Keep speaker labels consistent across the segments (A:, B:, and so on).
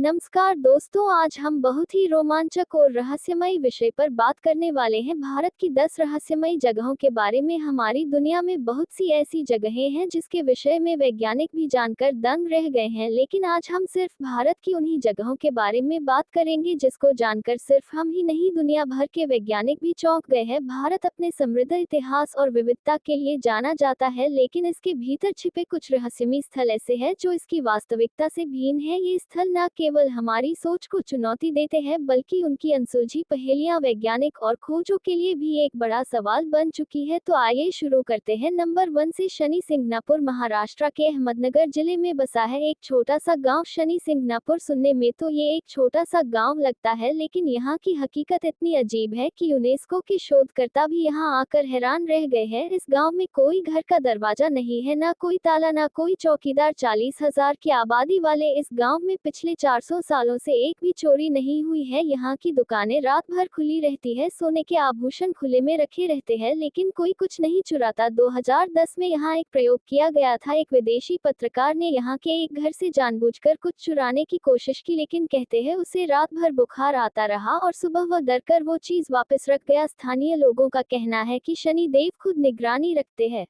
A: नमस्कार दोस्तों, आज हम बहुत ही रोमांचक और रहस्यमयी विषय पर बात करने वाले हैं। भारत की 10 रहस्यमयी जगहों के बारे में। हमारी दुनिया में बहुत सी ऐसी जगहें हैं जिसके विषय में वैज्ञानिक भी जानकर दंग रह गए हैं, लेकिन आज हम सिर्फ भारत की उन्हीं जगहों के बारे में बात करेंगे जिसको जानकर सिर्फ हम ही नहीं, दुनिया भर के वैज्ञानिक भी चौंक गए हैं। भारत अपने समृद्ध इतिहास और विविधता के लिए जाना जाता है, लेकिन इसके भीतर छिपे कुछ रहस्यमयी स्थल ऐसे हैं जो इसकी वास्तविकता से भिन्न है। ये स्थल न केवल हमारी सोच को चुनौती देते हैं, बल्कि उनकी अनसुलझी पहेलियां वैज्ञानिक और खोजों के लिए भी एक बड़ा सवाल बन चुकी है। तो आइए शुरू करते हैं। नंबर 1 से शनि सिंगनापुर। महाराष्ट्र के अहमदनगर जिले में बसा है एक छोटा सा गांव शनि सिंगनापुर। सुनने में तो ये एक छोटा सा गांव लगता है, लेकिन यहाँ की हकीकत इतनी अजीब है कि यूनेस्को के शोधकर्ता भी यहाँ आकर हैरान रह गए हैं। इस गांव में कोई घर का दरवाजा नहीं है, ना कोई ताला, ना कोई चौकीदार। 40,000 की आबादी वाले इस गांव में पिछले 400 सालों से एक भी चोरी नहीं हुई है। यहाँ की दुकानें रात भर खुली रहती है, सोने के आभूषण खुले में रखे रहते हैं, लेकिन कोई कुछ नहीं चुराता। 2010 में यहाँ एक प्रयोग किया गया था। एक विदेशी पत्रकार ने यहाँ के एक घर से जानबूझकर कुछ चुराने की कोशिश की, लेकिन कहते हैं उसे रात भर बुखार आता रहा और सुबह वह डरकर वो चीज वापस रख गया। स्थानीय लोगों का कहना है कि शनि देव खुद निगरानी रखते हैं।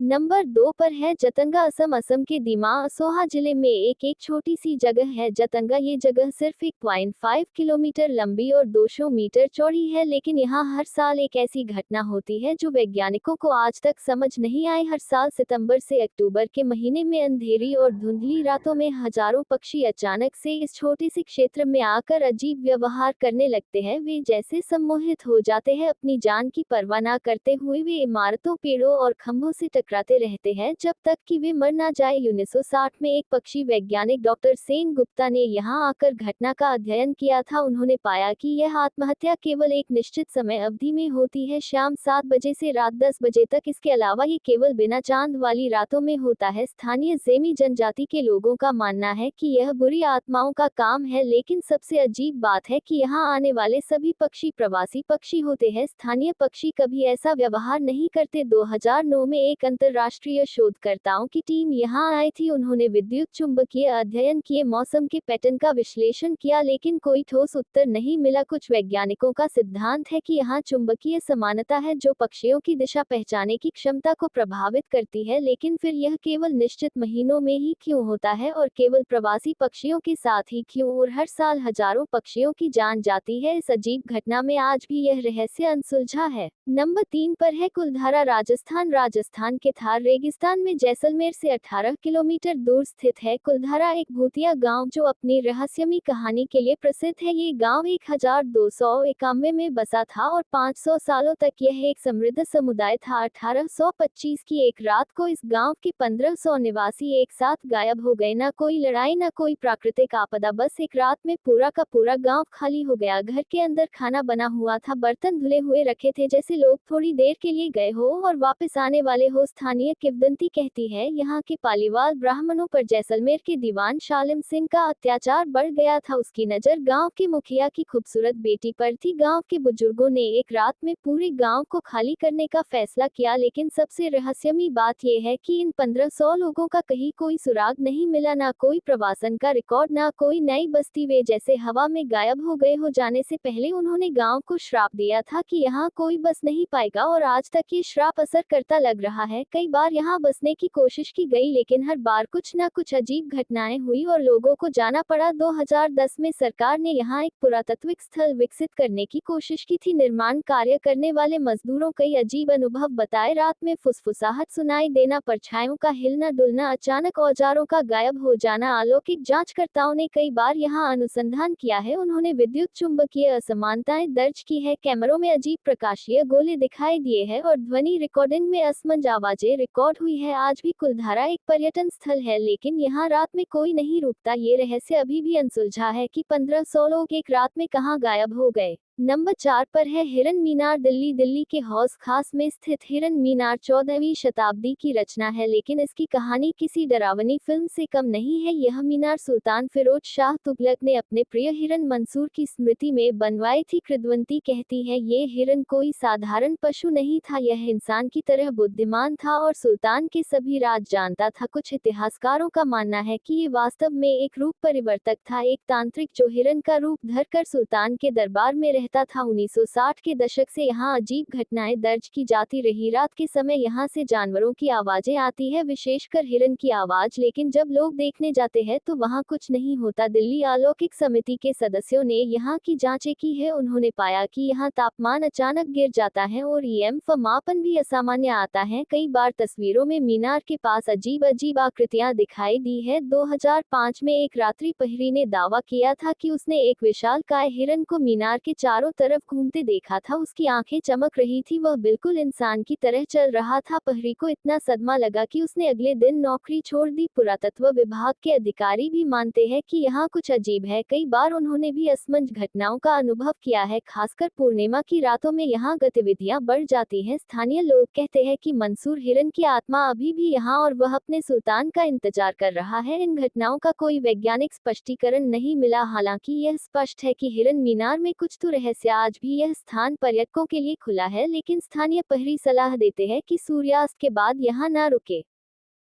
A: नंबर 2 पर है जतंगा, असम। असम के दिमा असोहा जिले में एक छोटी सी जगह है जतंगा। ये जगह सिर्फ 1.5 किलोमीटर लंबी और 200 मीटर चौड़ी है, लेकिन यहाँ हर साल एक ऐसी घटना होती है जो वैज्ञानिकों को आज तक समझ नहीं आई। हर साल सितंबर से अक्टूबर के महीने में अंधेरी और धुंधली रातों में हजारों पक्षी अचानक से इस छोटे से क्षेत्र में आकर अजीब व्यवहार करने लगते हैं। वे जैसे सम्मोहित हो जाते हैं, अपनी जान की परवाह न करते हुए वे इमारतों, पेड़ों और खंभों से टकराते रहते हैं जब तक कि वे मर ना जाए। 1960 में एक पक्षी वैज्ञानिक डॉक्टर सेन गुप्ता ने यहाँ आकर घटना का अध्ययन किया था। उन्होंने पाया कि यह आत्महत्या केवल एक निश्चित समय अवधि में होती है, शाम 7 बजे से रात 10 बजे तक। इसके अलावा ये केवल बिना चांद वाली रातों में होता है। स्थानीय ज़ेमी जनजाति के लोगों का मानना है कि यह बुरी आत्माओं का काम है, लेकिन सबसे अजीब बात है कि यहाँ आने वाले सभी पक्षी प्रवासी पक्षी होते हैं। स्थानीय पक्षी कभी ऐसा व्यवहार नहीं करते। 2009 में एक अंतर्राष्ट्रीय शोधकर्ताओं की टीम यहाँ आई थी। उन्होंने विद्युत चुंबकीय अध्ययन किए, मौसम के पैटर्न का विश्लेषण किया, लेकिन कोई ठोस उत्तर नहीं मिला। कुछ वैज्ञानिकों का सिद्धांत है कि यहाँ चुंबकीय समानता है जो पक्षियों की दिशा पहचानने की क्षमता को प्रभावित करती है, लेकिन फिर यह केवल निश्चित महीनों में ही क्यों होता है और केवल प्रवासी पक्षियों के साथ ही क्यों, और हर साल हजारों पक्षियों की जान जाती है। इस अजीब घटना में आज भी यह रहस्य अनसुलझा है। नंबर 3 पर है कुलधारा, राजस्थान। राजस्थान के थार रेगिस्तान में जैसलमेर से 18 किलोमीटर दूर स्थित है कुलधारा, एक भूतिया गांव जो अपनी रहस्यमयी कहानी के लिए प्रसिद्ध है। ये गांव 1291 में बसा था और 500 सालों तक यह एक समृद्ध समुदाय था। 1825 की एक रात को इस गांव के 1500 निवासी एक साथ गायब हो गए। ना कोई लड़ाई, ना कोई प्राकृतिक आपदा, बस एक रात में पूरा का पूरा गांव खाली हो गया। घर के अंदर खाना बना हुआ था, बर्तन धुले हुए रखे थे, जैसे लोग थोड़ी देर के लिए गए हो और वापस आने वाले हो। स्थानीय किंवदंती कहती है यहाँ के पालीवाल ब्राह्मणों पर जैसलमेर के दीवान शालिम सिंह का अत्याचार बढ़ गया था। उसकी नज़र गांव के मुखिया की खूबसूरत बेटी पर थी। गांव के बुजुर्गों ने एक रात में पूरे गांव को खाली करने का फैसला किया, लेकिन सबसे रहस्यमयी बात यह है कि इन 1500 लोगों का कहीं कोई सुराग नहीं मिला, ना कोई प्रवासन का रिकॉर्ड, ना कोई नई बस्ती। वे जैसे हवा में गायब हो गए हो। जाने से पहले उन्होंने गांव को श्राप दिया था कि यहाँ कोई बस नहीं पाएगा, और आज तक ये श्राप असर करता लग रहा है। कई बार यहाँ बसने की कोशिश की गई, लेकिन हर बार कुछ न कुछ अजीब घटनाएं हुई और लोगों को जाना पड़ा। 2010 में सरकार ने यहाँ एक पुरातत्विक स्थल विकसित करने की कोशिश की थी। निर्माण कार्य करने वाले मजदूरों कई अजीब अनुभव बताए। रात में फुसफुसाहट सुनाई देना, परछाइयों का हिलना डुलना, अचानक औजारों का गायब हो जाना। अलौकिक जांचकर्ताओं ने कई बार यहाँ अनुसंधान किया है। उन्होंने विद्युत चुंबकीय असमानताएं दर्ज की है, कैमरों में अजीब प्रकाशीय गोले दिखाई दिए हैं और ध्वनि रिकॉर्डिंग में असमंज आवाजें रिकॉर्ड हुई है। आज भी कुलधारा एक पर्यटन स्थल है, लेकिन यहाँ रात में कोई नहीं रुकता। ये रहस्य अभी भी अनसुलझा है कि 1500 लोग एक रात में कहाँ गायब हो गए। नंबर 4 पर है हिरन मीनार दिल्ली। दिल्ली के हौस खास में स्थित हिरन मीनार 14वीं शताब्दी की रचना है, लेकिन इसकी कहानी किसी डरावनी फिल्म से कम नहीं है। यह मीनार सुल्तान फिरोज शाह तुगलक ने अपने प्रिय हिरन मंसूर की स्मृति में बनवाई थी। किंवदंती कहती है ये हिरन कोई साधारण पशु नहीं था, यह इंसान की तरह बुद्धिमान था और सुल्तान के सभी राज जानता था। कुछ इतिहासकारों का मानना है कि ये वास्तव में एक रूप परिवर्तक था, एक तांत्रिक जो हिरन का रूप धरकर सुल्तान के दरबार में रहता था। 1960 के दशक से यहाँ अजीब घटनाएं दर्ज की जाती रही। रात के समय यहाँ से जानवरों की आवाजें आती है, विशेषकर हिरन की आवाज, लेकिन जब लोग देखने जाते हैं तो वहाँ कुछ नहीं होता। दिल्ली अलौकिक समिति के सदस्यों ने यहाँ की जांचें की है। उन्होंने पाया कि यहाँ तापमान अचानक गिर जाता है और ईएमएफ मापन भी असामान्य आता है। कई बार तस्वीरों में मीनार के पास अजीब अजीब आकृतियां दिखाई दी है। 2005 में एक रात्रि पहरी ने दावा किया था कि उसने एक विशालकाय हिरन को मीनार के चारों तरफ घूमते देखा था। उसकी आंखें चमक रही थी, वह बिल्कुल इंसान की तरह चल रहा था। पहरी को इतना सदमा लगा कि उसने अगले दिन नौकरी छोड़ दी। पुरातत्व विभाग के अधिकारी भी मानते हैं कि यहाँ कुछ अजीब है। कई बार उन्होंने भी असमंज घटनाओं का अनुभव किया है, खासकर पूर्णिमा की रातों में यहाँ गतिविधियां बढ़ जाती हैं। स्थानीय लोग कहते हैं कि मंसूर हिरन की आत्मा अभी भी यहाँ और वह अपने सुल्तान का इंतजार कर रहा है। इन घटनाओं का कोई वैज्ञानिक स्पष्टीकरण नहीं मिला, हालांकि यह स्पष्ट है कि हिरन मीनार में कुछ तो रहस्य। आज भी यह स्थान पर्यटकों के लिए खुला है, लेकिन स्थानीय पहरी सलाह देते हैं कि सूर्यास्त के बाद यहाँ न रुके।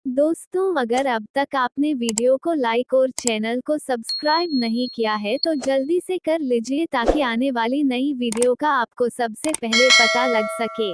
A: दोस्तों, अगर अब तक आपने वीडियो को लाइक और चैनल को सब्सक्राइब नहीं किया है तो जल्दी से कर लीजिए ताकि आने वाली नई वीडियो का आपको सबसे पहले पता लग सके।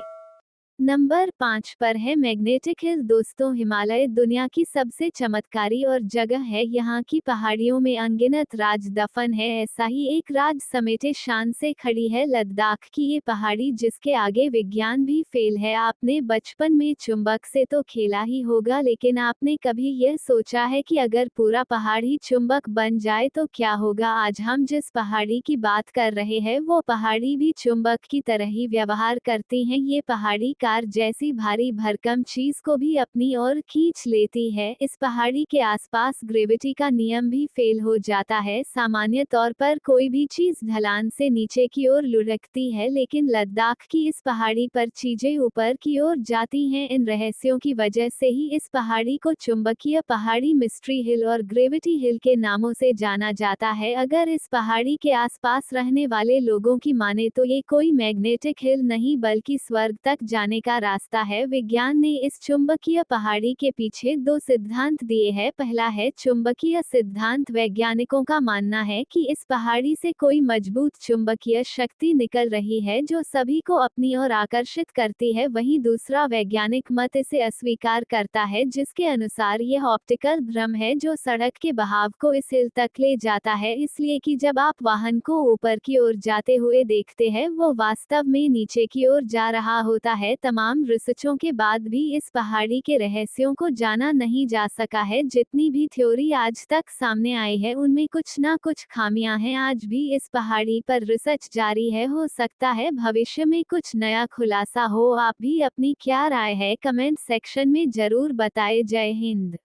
A: नंबर 5 पर है मैग्नेटिक हिल। दोस्तों, हिमालय दुनिया की सबसे चमत्कारी और जगह है। यहाँ की पहाड़ियों में अनगिनत राज दफन है। ऐसा ही एक राज समेटे शान से खड़ी है लद्दाख की ये पहाड़ी, जिसके आगे विज्ञान भी फेल है। आपने बचपन में चुंबक से तो खेला ही होगा, लेकिन आपने कभी यह सोचा है कि अगर पूरा पहाड़ ही चुंबक बन जाए तो क्या होगा? आज हम जिस पहाड़ी की बात कर रहे हैं वो पहाड़ी भी चुंबक की तरह ही व्यवहार करती हैं। ये पहाड़ी जैसी भारी भरकम चीज को भी अपनी ओर खींच लेती है। इस पहाड़ी के आसपास ग्रेविटी का नियम भी फेल हो जाता है। सामान्य तौर पर कोई भी चीज ढलान से नीचे की ओर लुढ़कती है, लेकिन लद्दाख की इस पहाड़ी पर चीजें ऊपर की ओर जाती हैं। इन रहस्यों की वजह से ही इस पहाड़ी को चुंबकीय पहाड़ी, मिस्ट्री हिल और ग्रेविटी हिल के नामों से जाना जाता है। अगर इस पहाड़ी के आसपास रहने वाले लोगों की माने तो ये कोई मैग्नेटिक हिल नहीं बल्कि स्वर्ग तक जाने का रास्ता है। विज्ञान ने इस चुंबकीय पहाड़ी के पीछे दो सिद्धांत दिए हैं। पहला है चुंबकीय सिद्धांत। वैज्ञानिकों का मानना है कि इस पहाड़ी से कोई मजबूत चुंबकीय शक्ति निकल रही है जो सभी को अपनी ओर आकर्षित करती है। वहीं दूसरा वैज्ञानिक मत इसे अस्वीकार करता है, जिसके अनुसार यह ऑप्टिकल भ्रम है जो सड़क के बहाव को इस हिल तक ले जाता है, इसलिए कि जब आप वाहन को ऊपर की ओर जाते हुए देखते हैं वो वास्तव में नीचे की ओर जा रहा होता है। तमाम रिसर्चों के बाद भी इस पहाड़ी के रहस्यों को जाना नहीं जा सका है। जितनी भी थ्योरी आज तक सामने आई है उनमें कुछ ना कुछ खामियां हैं। आज भी इस पहाड़ी पर रिसर्च जारी है, हो सकता है भविष्य में कुछ नया खुलासा हो। आप भी अपनी क्या राय है कमेंट सेक्शन में जरूर बताएं। जय हिंद।